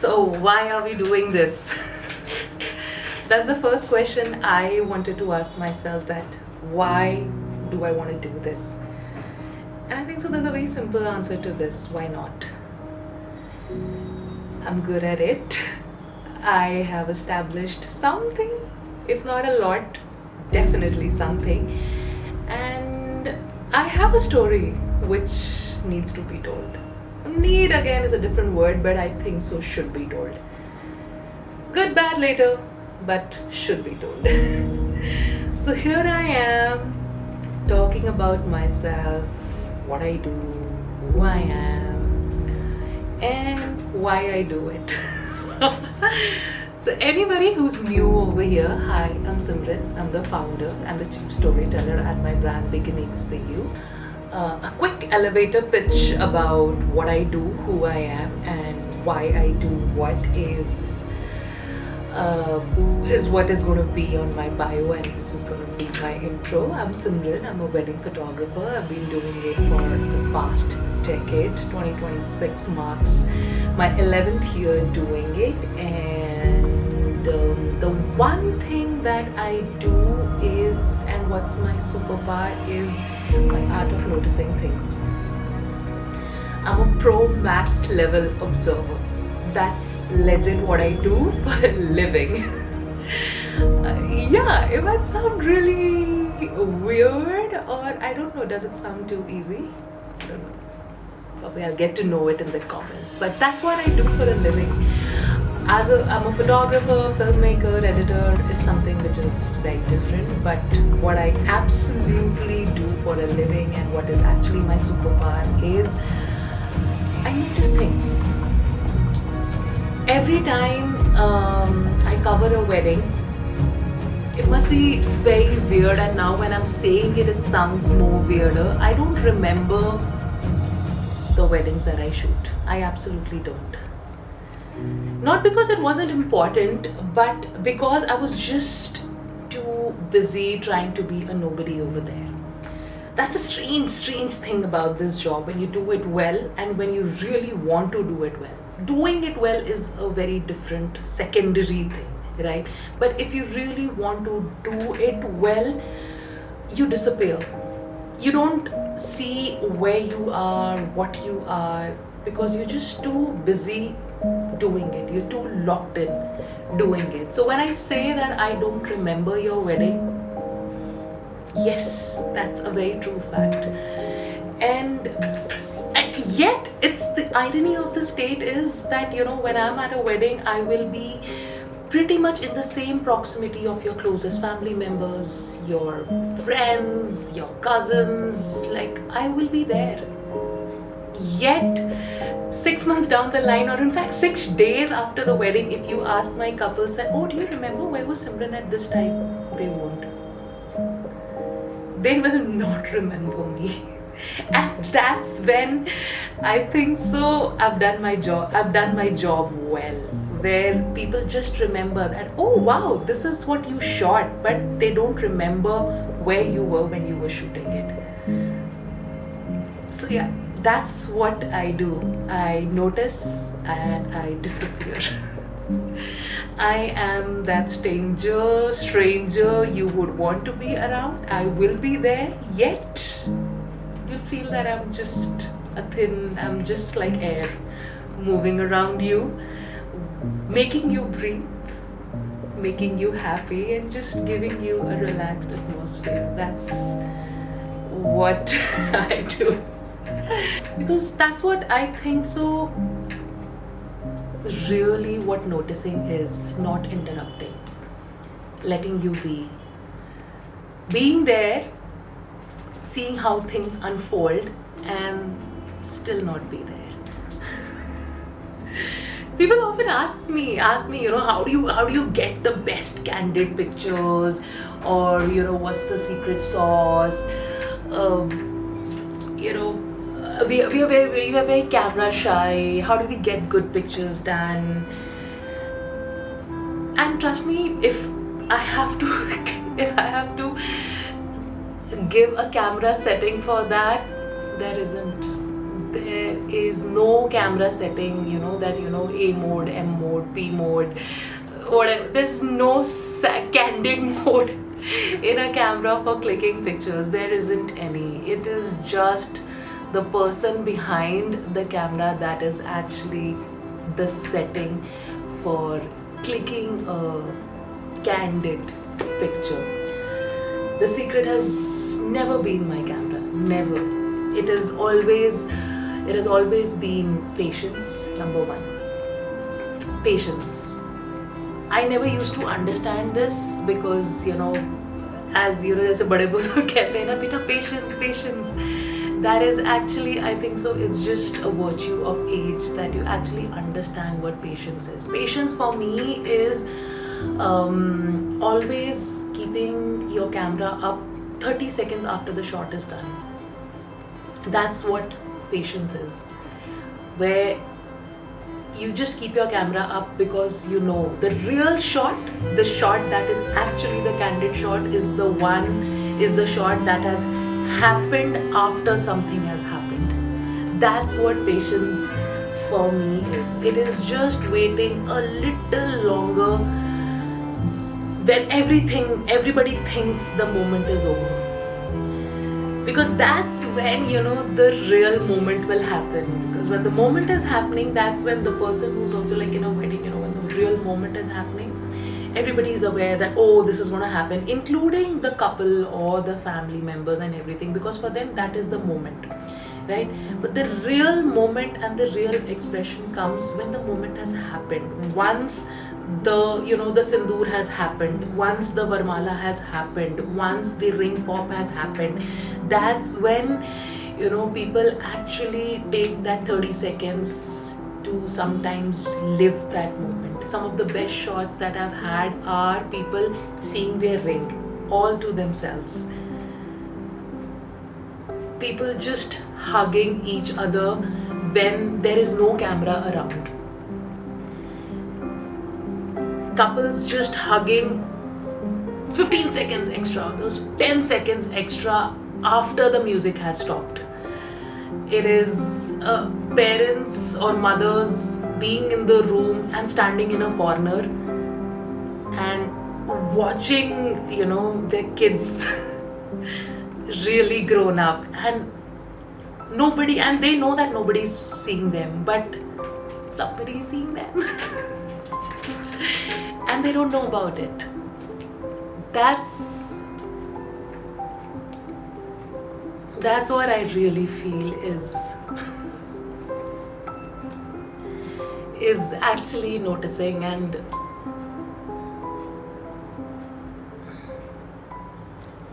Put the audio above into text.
So why are we doing this? That's the first question I wanted to ask myself, that why do I want to do this? And I think so there's a very simple answer to this. Why not? I'm good at it. I have established something, if not a lot, definitely something. And I have a story which needs to be told. Need again is a different word, but I think so should be told. Good, bad later, but should be told. So here I am talking about myself, what I do, who I am, and why I do it. So anybody who's new over here, hi, I'm Simran. I'm the founder and the Chief Storyteller at my brand Beginnings for You. A quick elevator pitch about what I do, who I am, and why I do what is what is going to be on my bio, and this is going to be my intro. I'm Simran. I'm a wedding photographer. I've been doing it for the past decade. 2026 marks my 11th year doing it, and the one thing that I do is, and what's my superpower, is my art of noticing things. I'm a pro max level observer. That's legit what I do for a living. Yeah, it might sound really weird, or I don't know, does it sound too easy? I don't know. Probably I'll get to know it in the comments. But that's what I do for a living. I'm a photographer, filmmaker, editor is something which is very different. But what I absolutely do for a living, and what is actually my superpower, is I notice things. Every time I cover a wedding, it must be very weird, and now when I'm saying it, it sounds more weirder. I don't remember the weddings that I shoot. I absolutely don't. Not because it wasn't important, but because I was just too busy trying to be a nobody over there. That's a strange thing about this job, when you do it well and when you really want to do it well. Doing it well is a very different secondary thing, right? But if you really want to do it well, you disappear. You don't see where you are, what you are, because you're just too busy doing it. You're too locked in doing it. So when I say that I don't remember your wedding, yes, that's a very true fact. And yet, it's the irony of the state is that, when I'm at a wedding, I will be pretty much in the same proximity of your closest family members, your friends, your cousins. Like, I will be there. Yet 6 months down the line, or in fact 6 days after the wedding, if you ask my couple, say, oh, do you remember where was Simran at this time? They won't. They will not remember me. And that's when I think so I've done my job well, where people just remember that, oh wow, this is what you shot, but they don't remember where you were when you were shooting it. So yeah, that's what I do. I notice and I disappear. I am that stranger you would want to be around. I will be there, yet you'll feel that I'm just I'm just like air moving around you, making you breathe, making you happy, and just giving you a relaxed atmosphere. That's what I do. Because that's what I think so really what noticing is, not interrupting, letting you be, being there, seeing how things unfold, and still not be there. People often ask me, how do you get the best candid pictures, or what's the secret sauce? We are very camera shy. How do we get good pictures done? And trust me, if I have to give a camera setting for that, there isn't. there is no camera setting, that, A mode, M mode, P mode, whatever. There's no candid mode in a camera for clicking pictures. There isn't any. It is just the person behind the camera that is actually the setting for clicking a candid picture. The secret has never been my camera. Never. It has always been patience, number one. Patience. I never used to understand this because, as जैसे बड़े बुजुर्ग कहते हैं ना, बेटा patience. That is actually, I think so, it's just a virtue of age that you actually understand what patience is. Patience for me is always keeping your camera up 30 seconds after the shot is done. That's what patience is. Where you just keep your camera up because the real shot, the shot that is actually the candid shot is the shot that has happened after something has happened. That's what patience for me is. It is just waiting a little longer when everybody thinks the moment is over. Because that's when, the real moment will happen. Because when the moment is happening, that's when the person who's also like in a wedding, when the real moment is happening, everybody is aware that, oh, this is going to happen, including the couple or the family members and everything, because for them that is the moment, right? But the real moment and the real expression comes when the moment has happened. Once the sindoor has happened, once the varmala has happened, once the ring pop has happened, that's when people actually take that 30 seconds to sometimes live that moment. Some of the best shots that I've had are people seeing their ring all to themselves, people just hugging each other when there is no camera around, couples just hugging 15 seconds extra, those 10 seconds extra after the music has stopped. It is parents or mothers being in the room and standing in a corner and watching, their kids really grown up, and they know that nobody's seeing them, but somebody's seeing them. And they don't know about it. That's what I really feel is actually noticing and